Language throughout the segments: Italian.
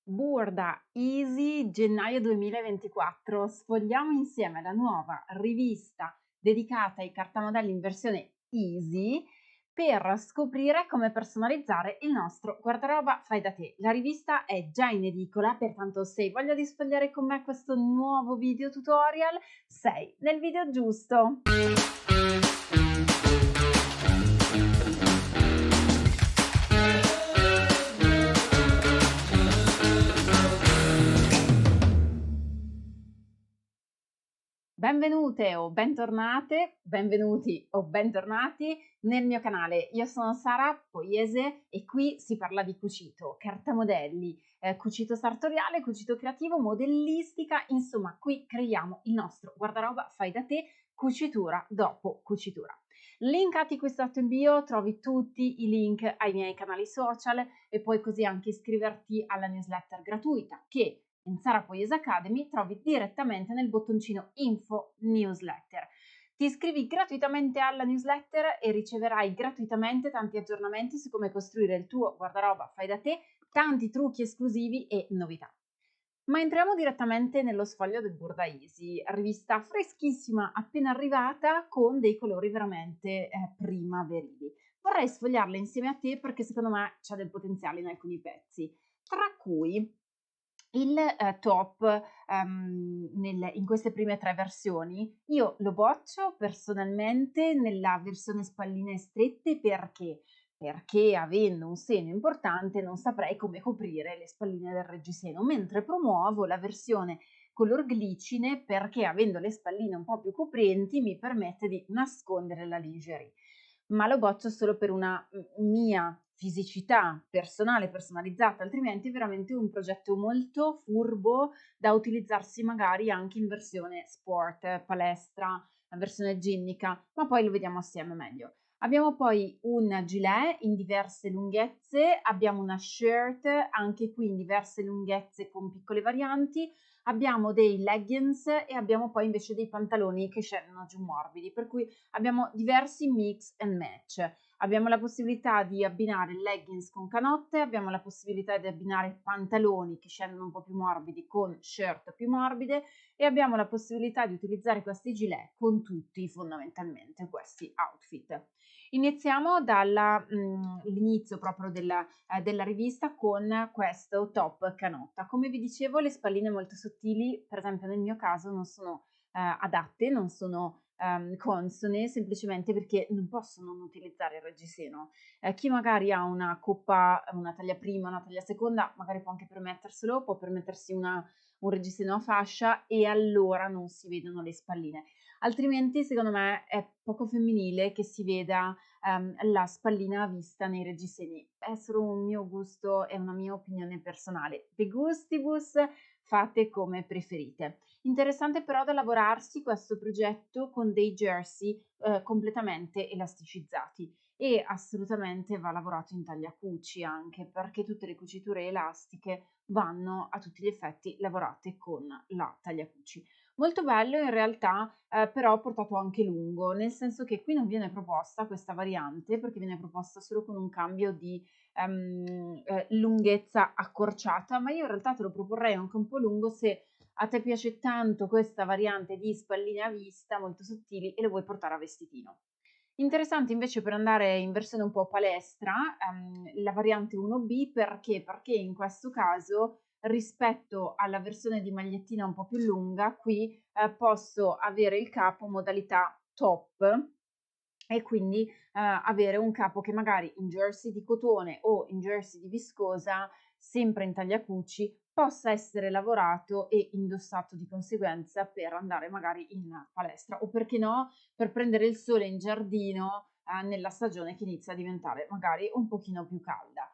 Burda Easy gennaio 2024. Sfogliamo insieme la nuova rivista dedicata ai cartamodelli in versione Easy per scoprire come personalizzare il nostro guardaroba fai da te. La rivista è già in edicola, pertanto se hai voglia di sfogliare con me questo nuovo video tutorial, sei nel video giusto. Benvenute o bentornate, benvenuti o bentornati nel mio canale. Io sono Sara Poiese e qui si parla di cucito, cartamodelli, cucito sartoriale, cucito creativo, modellistica, insomma qui creiamo il nostro guardaroba fai da te, cucitura dopo cucitura. Linkati qui sotto in bio trovi tutti i link ai miei canali social e puoi così anche iscriverti alla newsletter gratuita che in Sara Poiese Academy trovi direttamente nel bottoncino Info Newsletter. Ti iscrivi gratuitamente alla newsletter e riceverai gratuitamente tanti aggiornamenti su come costruire il tuo guardaroba fai da te, tanti trucchi esclusivi e novità. Ma entriamo direttamente nello sfoglio del Burda Easy, rivista freschissima appena arrivata con dei colori veramente primaverili. Vorrei sfogliarla insieme a te perché secondo me c'è del potenziale in alcuni pezzi, tra cui il top, in queste prime 3 versioni, io lo boccio personalmente nella versione spalline strette perché avendo un seno importante non saprei come coprire le spalline del reggiseno, mentre promuovo la versione color glicine perché avendo le spalline un po' più coprenti mi permette di nascondere la lingerie. Ma lo boccio solo per una mia fisicità personale, personalizzata, altrimenti è veramente un progetto molto furbo da utilizzarsi magari anche in versione sport, palestra, versione ginnica, ma poi lo vediamo assieme meglio. Abbiamo poi un gilet in diverse lunghezze, abbiamo una shirt anche qui in diverse lunghezze con piccole varianti, abbiamo dei leggings e abbiamo poi invece dei pantaloni che scendono giù morbidi, per cui abbiamo diversi mix and match. Abbiamo la possibilità di abbinare leggings con canotte, abbiamo la possibilità di abbinare pantaloni che scendono un po' più morbidi con shirt più morbide e abbiamo la possibilità di utilizzare questi gilet con tutti fondamentalmente questi outfit. Iniziamo dall'inizio proprio della rivista con questo top canotta. Come vi dicevo, le spalline molto sottili, per esempio nel mio caso, non sono adatte, non sono consone, semplicemente perché non posso non utilizzare il reggiseno. Chi magari ha una coppa, una taglia prima, una taglia seconda, magari può anche permetterselo, può permettersi un reggiseno a fascia e allora non si vedono le spalline. Altrimenti, secondo me, è poco femminile che si veda la spallina a vista nei reggiseni. È solo un mio gusto e una mia opinione personale. De gustibus, fate come preferite. Interessante però da lavorarsi questo progetto con dei jersey completamente elasticizzati e assolutamente va lavorato in taglia cuci anche perché tutte le cuciture elastiche vanno a tutti gli effetti lavorate con la taglia cuci. Molto bello in realtà, però portato anche lungo, nel senso che qui non viene proposta questa variante perché viene proposta solo con un cambio di lunghezza accorciata, ma io in realtà te lo proporrei anche un po' lungo se a te piace tanto questa variante di spalline a vista molto sottili e lo vuoi portare a vestitino. Interessante invece per andare in versione un po' palestra, la variante 1B perché? Perché in questo caso rispetto alla versione di magliettina un po' più lunga, qui posso avere il capo modalità top e quindi avere un capo che magari in jersey di cotone o in jersey di viscosa, sempre in taglia cuci, possa essere lavorato e indossato di conseguenza per andare magari in palestra o perché no, per prendere il sole in giardino nella stagione che inizia a diventare magari un pochino più calda.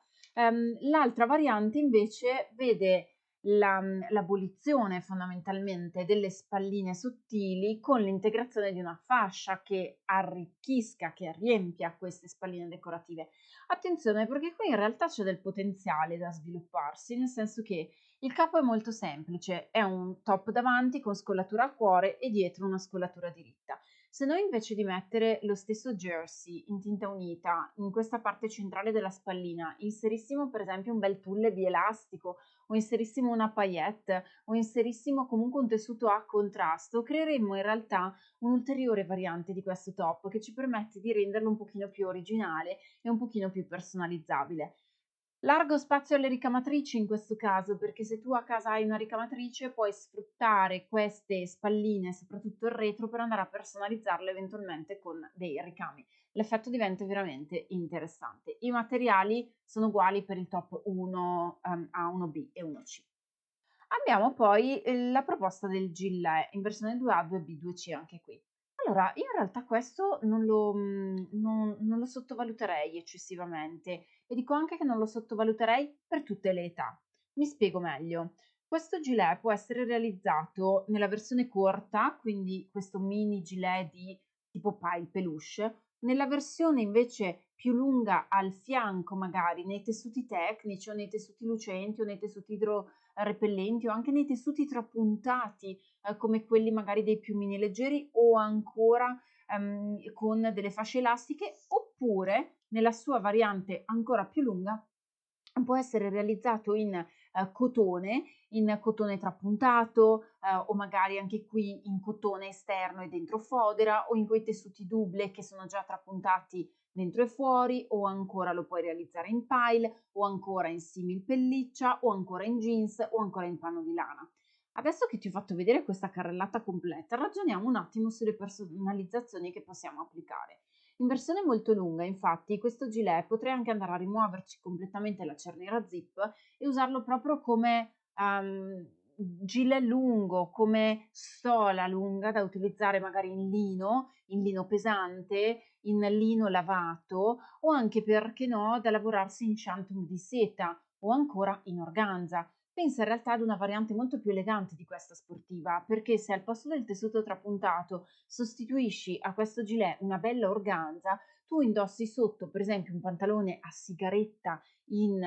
L'altra variante invece vede l'abolizione fondamentalmente delle spalline sottili con l'integrazione di una fascia che arricchisca, che riempia queste spalline decorative. Attenzione perché qui in realtà c'è del potenziale da svilupparsi, nel senso che il capo è molto semplice, è un top davanti con scollatura a cuore e dietro una scollatura diritta. Se noi invece di mettere lo stesso jersey in tinta unita in questa parte centrale della spallina, inserissimo per esempio un bel tulle bielastico o inserissimo una paillette o inserissimo comunque un tessuto a contrasto, creeremmo in realtà un'ulteriore variante di questo top che ci permette di renderlo un pochino più originale e un pochino più personalizzabile. Largo spazio alle ricamatrici in questo caso, perché se tu a casa hai una ricamatrice puoi sfruttare queste spalline, soprattutto il retro, per andare a personalizzarle eventualmente con dei ricami. L'effetto diventa veramente interessante. I materiali sono uguali per il top 1 A, 1B e 1C. Abbiamo poi la proposta del gilet in versione 2A, 2B, 2C anche qui. Allora, io in realtà questo non lo sottovaluterei eccessivamente e dico anche che non lo sottovaluterei per tutte le età. Mi spiego meglio. Questo gilet può essere realizzato nella versione corta, quindi questo mini gilet di tipo pile peluche, nella versione invece più lunga al fianco magari nei tessuti tecnici o nei tessuti lucenti o nei tessuti repellenti o anche nei tessuti trapuntati, come quelli magari dei piumini leggeri o ancora, con delle fasce elastiche, oppure nella sua variante ancora più lunga può essere realizzato in cotone trapuntato, o magari anche qui in cotone esterno e dentro fodera o in quei tessuti double che sono già trapuntati dentro e fuori, o ancora lo puoi realizzare in pile o ancora in simil pelliccia o ancora in jeans o ancora in panno di lana. Adesso che ti ho fatto vedere questa carrellata completa, ragioniamo un attimo sulle personalizzazioni che possiamo applicare. In versione molto lunga, infatti, questo gilet potrei anche andare a rimuoverci completamente la cerniera zip e usarlo proprio come gilet lungo, come stola lunga da utilizzare magari in lino pesante, in lino lavato o anche, perché no, da lavorarsi in shantung di seta o ancora in organza. Pensa in realtà ad una variante molto più elegante di questa sportiva, perché se al posto del tessuto trapuntato sostituisci a questo gilet una bella organza, tu indossi sotto per esempio un pantalone a sigaretta in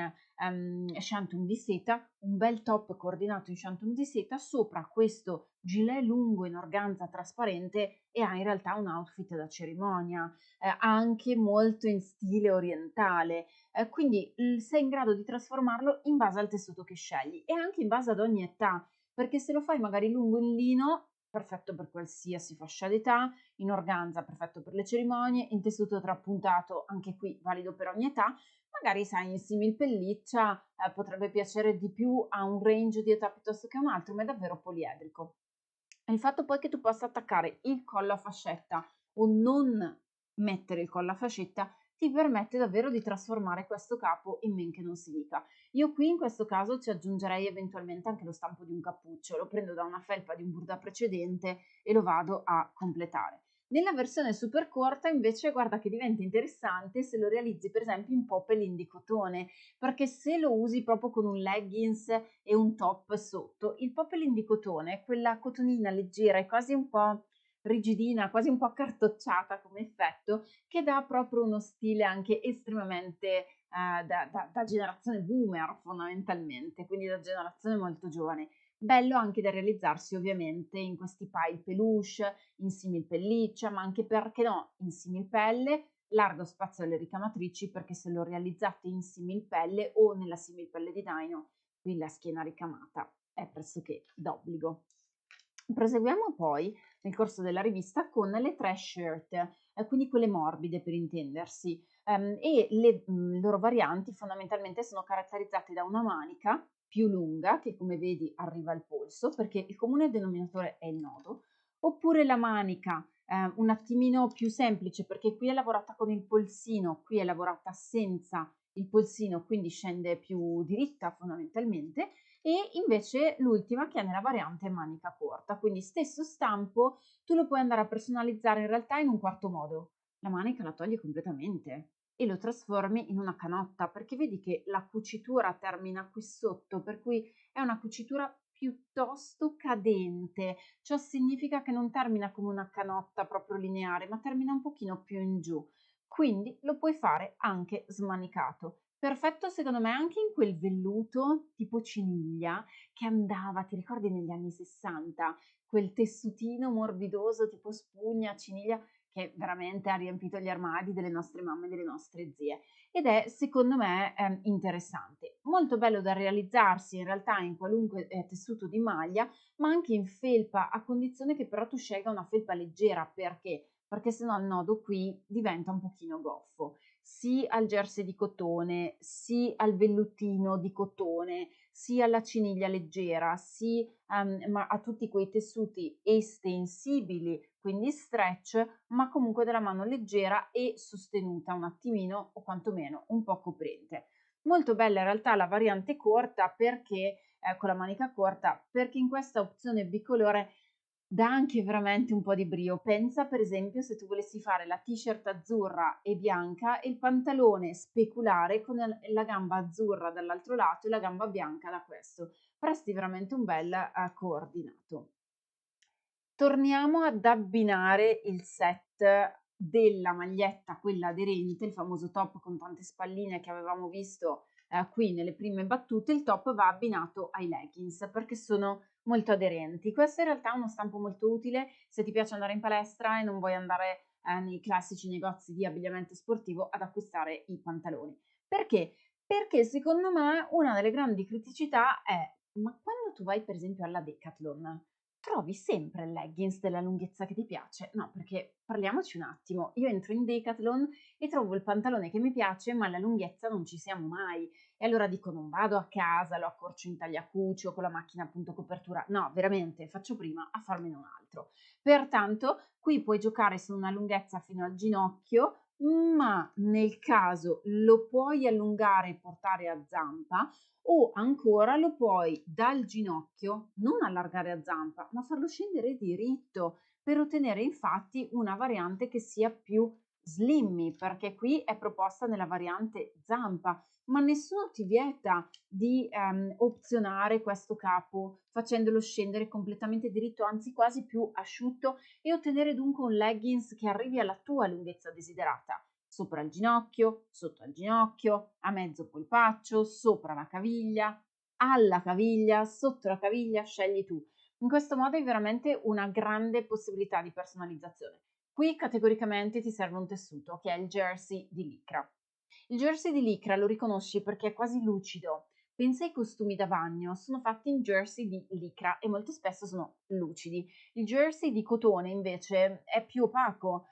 shantung di seta, un bel top coordinato in shantung di seta, sopra questo gilet lungo in organza trasparente e hai in realtà un outfit da cerimonia, anche molto in stile orientale. Quindi sei in grado di trasformarlo in base al tessuto che scegli e anche in base ad ogni età, perché se lo fai magari lungo in lino, perfetto per qualsiasi fascia d'età, in organza perfetto per le cerimonie, in tessuto trapuntato anche qui valido per ogni età, magari sai in simil pelliccia potrebbe piacere di più a un range di età piuttosto che a un altro, ma è davvero poliedrico. E il fatto poi che tu possa attaccare il collo a fascetta o non mettere il collo a fascetta ti permette davvero di trasformare questo capo in men che non si dica. Io qui in questo caso ci aggiungerei eventualmente anche lo stampo di un cappuccio, lo prendo da una felpa di un burda precedente e lo vado a completare. Nella versione super corta invece guarda che diventa interessante se lo realizzi per esempio in poppelin di cotone, perché se lo usi proprio con un leggings e un top sotto, il poppelin di cotone, quella cotonina leggera e quasi un po' rigidina, quasi un po' accartocciata come effetto, che dà proprio uno stile anche estremamente da generazione boomer fondamentalmente, quindi da generazione molto giovane. Bello anche da realizzarsi ovviamente in questi pile peluche, in simil pelliccia, ma anche perché no, in simil pelle, largo spazio alle ricamatrici perché se lo realizzate in simil pelle o nella simil pelle di Dino, qui la schiena ricamata è pressoché d'obbligo. Proseguiamo poi nel corso della rivista con le 3 shirt, quindi quelle morbide per intendersi, e le loro varianti fondamentalmente sono caratterizzate da una manica più lunga che come vedi arriva al polso, perché il comune denominatore è il nodo, oppure la manica un attimino più semplice perché qui è lavorata con il polsino, qui è lavorata senza il polsino, quindi scende più diritta fondamentalmente, e invece l'ultima che è nella variante manica corta, quindi stesso stampo, tu lo puoi andare a personalizzare in realtà in un quarto modo. La manica la togli completamente e lo trasformi in una canotta, perché vedi che la cucitura termina qui sotto, per cui è una cucitura piuttosto cadente. Ciò significa che non termina come una canotta proprio lineare, ma termina un pochino più in giù. Quindi lo puoi fare anche smanicato. Perfetto secondo me anche in quel velluto tipo ciniglia che andava, ti ricordi negli anni '60? Quel tessutino morbidoso tipo spugna, ciniglia, che veramente ha riempito gli armadi delle nostre mamme e delle nostre zie. Ed è secondo me, interessante. Molto bello da realizzarsi in realtà in qualunque, tessuto di maglia, ma anche in felpa, a condizione che però tu scelga una felpa leggera. Perché? Perché se no il nodo qui diventa un pochino goffo. Sì al jersey di cotone, sì al vellutino di cotone, sì alla ciniglia leggera, sì, ma a tutti quei tessuti estensibili, quindi stretch, ma comunque della mano leggera e sostenuta un attimino o quantomeno un po' coprente. Molto bella in realtà la variante corta perché con la manica corta, perché in questa opzione bicolore dà anche veramente un po' di brio. Pensa per esempio se tu volessi fare la t-shirt azzurra e bianca e il pantalone speculare con la gamba azzurra dall'altro lato e la gamba bianca da questo. Faresti veramente un bel coordinato. Torniamo ad abbinare il set della maglietta, quella aderente, il famoso top con tante spalline che avevamo visto qui nelle prime battute. Il top va abbinato ai leggings perché sono molto aderenti. Questo in realtà è uno stampo molto utile se ti piace andare in palestra e non vuoi andare nei classici negozi di abbigliamento sportivo ad acquistare i pantaloni. Perché? Perché secondo me una delle grandi criticità è: ma quando tu vai per esempio alla Decathlon, trovi sempre il leggings della lunghezza che ti piace? No, perché parliamoci un attimo, io entro in Decathlon e trovo il pantalone che mi piace, ma la lunghezza non ci siamo mai. E allora dico, non vado a casa, lo accorcio in taglia cuccio con la macchina a punto copertura. No, veramente, faccio prima a farmene un altro. Pertanto, qui puoi giocare su una lunghezza fino al ginocchio, ma nel caso lo puoi allungare e portare a zampa, o ancora lo puoi dal ginocchio non allargare a zampa, ma farlo scendere diritto per ottenere infatti una variante che sia più slimmy, perché qui è proposta nella variante zampa, ma nessuno ti vieta di opzionare questo capo facendolo scendere completamente diritto, anzi quasi più asciutto, e ottenere dunque un leggings che arrivi alla tua lunghezza desiderata. Sopra il ginocchio, sotto al ginocchio, a mezzo polpaccio, sopra la caviglia, alla caviglia, sotto la caviglia, scegli tu. In questo modo hai veramente una grande possibilità di personalizzazione. Qui categoricamente ti serve un tessuto che è il jersey di licra. Il jersey di licra lo riconosci perché è quasi lucido. Pensa ai costumi da bagno, sono fatti in jersey di licra e molto spesso sono lucidi. Il jersey di cotone invece è più opaco,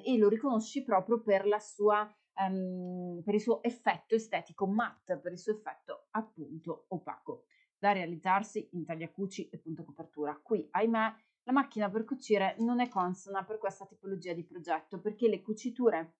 e lo riconosci proprio per la sua per il suo effetto estetico matte, per il suo effetto appunto opaco, da realizzarsi in tagliacuci e punto copertura. Qui, ahimè, la macchina per cucire non è consona per questa tipologia di progetto, perché le cuciture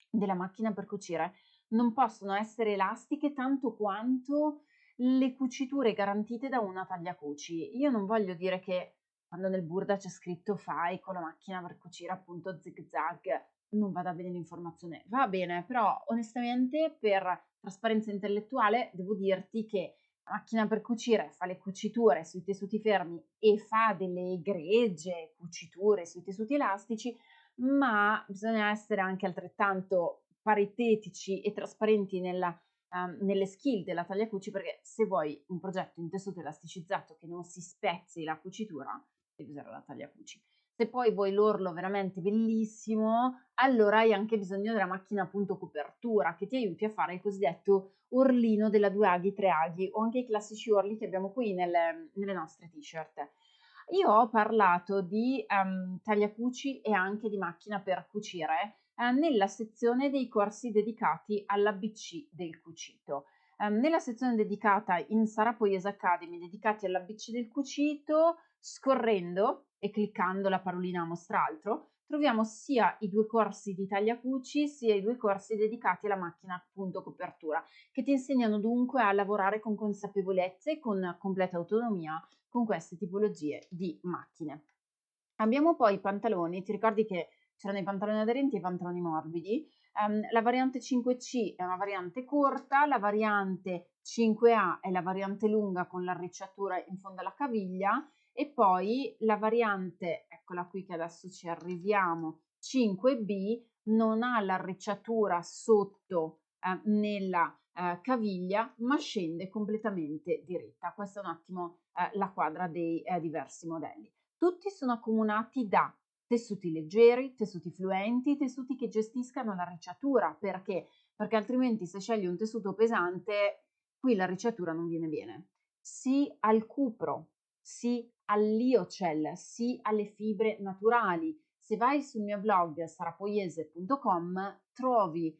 della macchina per cucire non possono essere elastiche tanto quanto le cuciture garantite da una tagliacuci. Io non voglio dire che quando nel burda c'è scritto fai con la macchina per cucire appunto zig zag, non vada bene l'informazione. Va bene, però onestamente per trasparenza intellettuale devo dirti che la macchina per cucire fa le cuciture sui tessuti fermi e fa delle egregie cuciture sui tessuti elastici, ma bisogna essere anche altrettanto paritetici e trasparenti nelle skill della tagliacuci, perché se vuoi un progetto in tessuto elasticizzato che non si spezzi la cucitura, devi usare la tagliacuci. Se poi vuoi l'orlo veramente bellissimo, allora hai anche bisogno della macchina a punto copertura che ti aiuti a fare il cosiddetto orlino della 2 aghi, 3 aghi o anche i classici orli che abbiamo qui nelle nostre t-shirt. Io ho parlato di tagliacuci e anche di macchina per cucire nella sezione dei corsi dedicati all'ABC del cucito. Nella sezione dedicata in Sara Poiese Academy, dedicati all'ABC del cucito, scorrendo e cliccando la parolina mostra altro, troviamo sia i 2 corsi di tagliacuci sia i 2 corsi dedicati alla macchina appunto copertura, che ti insegnano dunque a lavorare con consapevolezza e con completa autonomia con queste tipologie di macchine. Abbiamo poi i pantaloni, ti ricordi che c'erano i pantaloni aderenti e i pantaloni morbidi? La variante 5C è una variante corta, la variante 5A è la variante lunga con l'arricciatura in fondo alla caviglia e poi la variante, eccola qui che adesso ci arriviamo, 5B non ha l'arricciatura sotto nella caviglia, ma scende completamente diritta. Questa è un attimo la quadra dei diversi modelli. Tutti sono accomunati da tessuti leggeri, tessuti fluenti, tessuti che gestiscano la ricciatura. Perché? Perché altrimenti se scegli un tessuto pesante, qui la ricciatura non viene bene. Sì al cupro, sì all'iocel, sì alle fibre naturali. Se vai sul mio blog sarapoiese.com trovi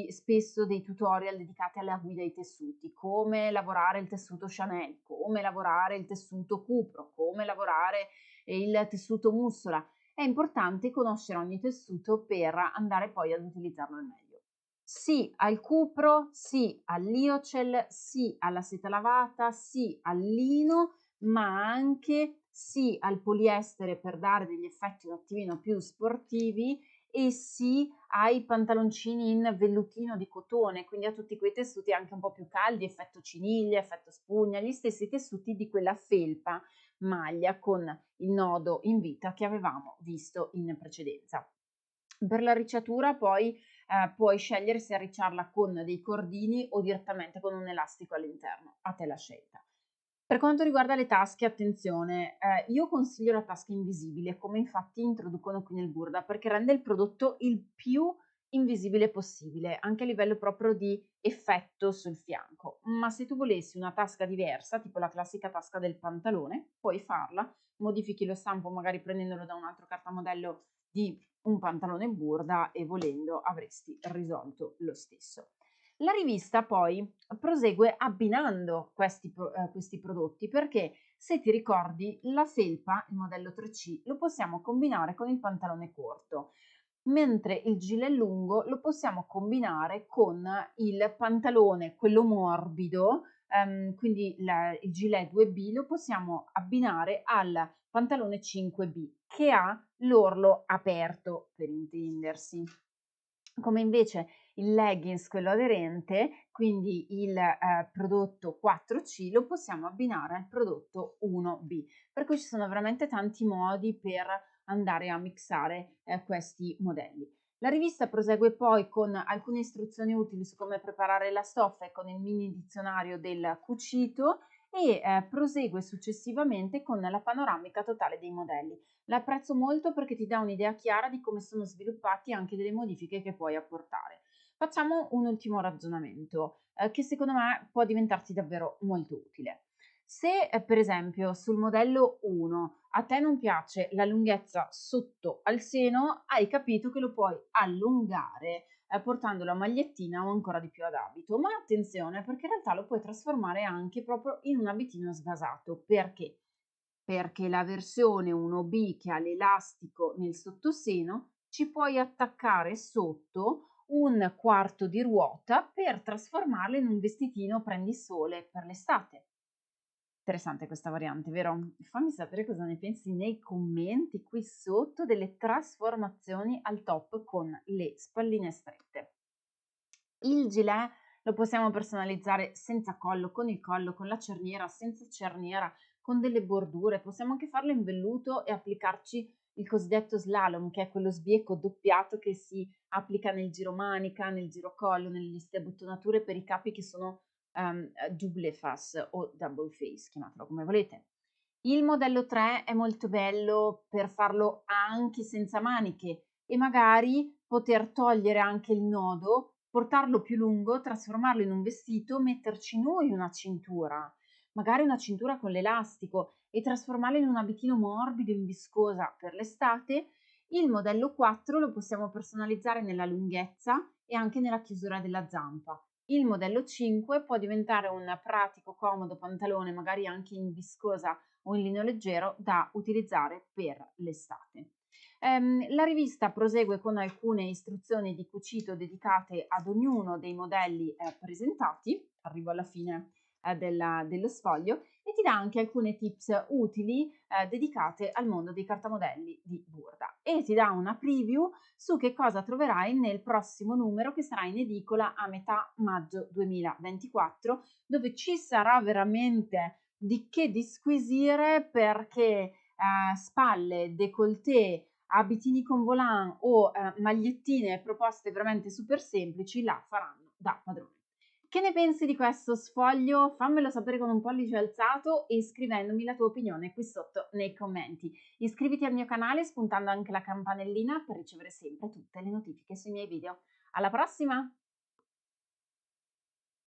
spesso dei tutorial dedicati alla guida ai tessuti, come lavorare il tessuto Chanel, come lavorare il tessuto cupro, come lavorare il tessuto mussola. È importante conoscere ogni tessuto per andare poi ad utilizzarlo al meglio. Sì al cupro, sì all'iocel, sì alla seta lavata, sì al lino, ma anche sì al poliestere per dare degli effetti un attimino più sportivi e sì ai pantaloncini in vellutino di cotone, quindi a tutti quei tessuti anche un po' più caldi, effetto ciniglia, effetto spugna, gli stessi tessuti di quella felpa maglia con il nodo in vita che avevamo visto in precedenza. Per la ricciatura poi puoi scegliere se arricciarla con dei cordini o direttamente con un elastico all'interno, a te la scelta. Per quanto riguarda le tasche, attenzione, io consiglio la tasca invisibile, come infatti introducono qui nel Burda, perché rende il prodotto il più invisibile possibile, anche a livello proprio di effetto sul fianco. Ma se tu volessi una tasca diversa, tipo la classica tasca del pantalone, puoi farla, modifichi lo stampo magari prendendolo da un altro cartamodello di un pantalone Burda e volendo avresti risolto lo stesso. La rivista poi prosegue abbinando questi prodotti perché se ti ricordi la felpa, il modello 3C, lo possiamo combinare con il pantalone corto, mentre il gilet lungo lo possiamo combinare con il pantalone, quello morbido, quindi il gilet 2B lo possiamo abbinare al pantalone 5B che ha l'orlo aperto, per intendersi. Come invece il leggings, quello aderente, quindi il prodotto 4C, lo possiamo abbinare al prodotto 1B. Per cui ci sono veramente tanti modi per andare a mixare questi modelli. La rivista prosegue poi con alcune istruzioni utili su come preparare la stoffa e con il mini dizionario del cucito e prosegue successivamente con la panoramica totale dei modelli. La apprezzo molto perché ti dà un'idea chiara di come sono sviluppati e anche delle modifiche che puoi apportare. Facciamo un ultimo ragionamento che secondo me può diventarti davvero molto utile. Se per esempio sul modello 1 a te non piace la lunghezza sotto al seno, hai capito che lo puoi allungare portandolo a magliettina o ancora di più ad abito. Ma attenzione perché in realtà lo puoi trasformare anche proprio in un abitino svasato. Perché? Perché la versione 1B che ha l'elastico nel sottoseno ci puoi attaccare sotto un quarto di ruota per trasformarlo in un vestitino prendisole per l'estate. Interessante questa variante, vero? Fammi sapere cosa ne pensi nei commenti qui sotto delle trasformazioni al top con le spalline strette. Il gilet lo possiamo personalizzare senza collo, con la cerniera, senza cerniera, con delle bordure. Possiamo anche farlo in velluto e applicarci il cosiddetto slalom, che è quello sbieco doppiato che si applica nel giro manica, nel giro collo, nelle liste abbotonature per i capi che sono double face o double face, chiamatelo come volete. Il modello 3 è molto bello per farlo anche senza maniche e magari poter togliere anche il nodo, portarlo più lungo, trasformarlo in un vestito, metterci noi una cintura, magari una cintura con l'elastico e trasformarlo in un abitino morbido in viscosa per l'estate. Il modello 4 lo possiamo personalizzare nella lunghezza e anche nella chiusura della zampa. Il modello 5 può diventare un pratico, comodo pantalone, magari anche in viscosa o in lino leggero, da utilizzare per l'estate. La rivista prosegue con alcune istruzioni di cucito dedicate ad ognuno dei modelli presentati, arrivo alla fine dello sfoglio, e ti dà anche alcune tips utili dedicate al mondo dei cartamodelli di Burda e ti dà una preview su che cosa troverai nel prossimo numero che sarà in edicola a metà maggio 2024, dove ci sarà veramente di che disquisire perché spalle, décolleté, abitini con volant o magliettine proposte veramente super semplici la faranno da padrone. Che ne pensi di questo sfoglio? Fammelo sapere con un pollice alzato e scrivendomi la tua opinione qui sotto nei commenti. Iscriviti al mio canale spuntando anche la campanellina per ricevere sempre tutte le notifiche sui miei video. Alla prossima!